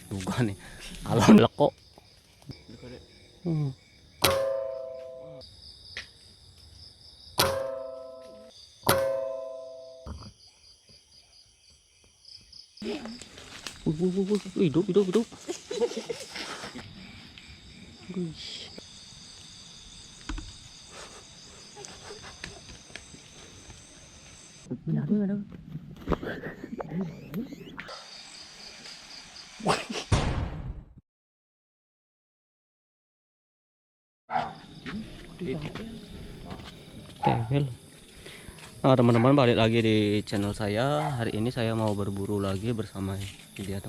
juga nih alon leko. Hidup. Wih. Ada. Tewel. Nah, teman-teman balik lagi di channel saya. Hari ini saya mau berburu lagi bersama dia teman.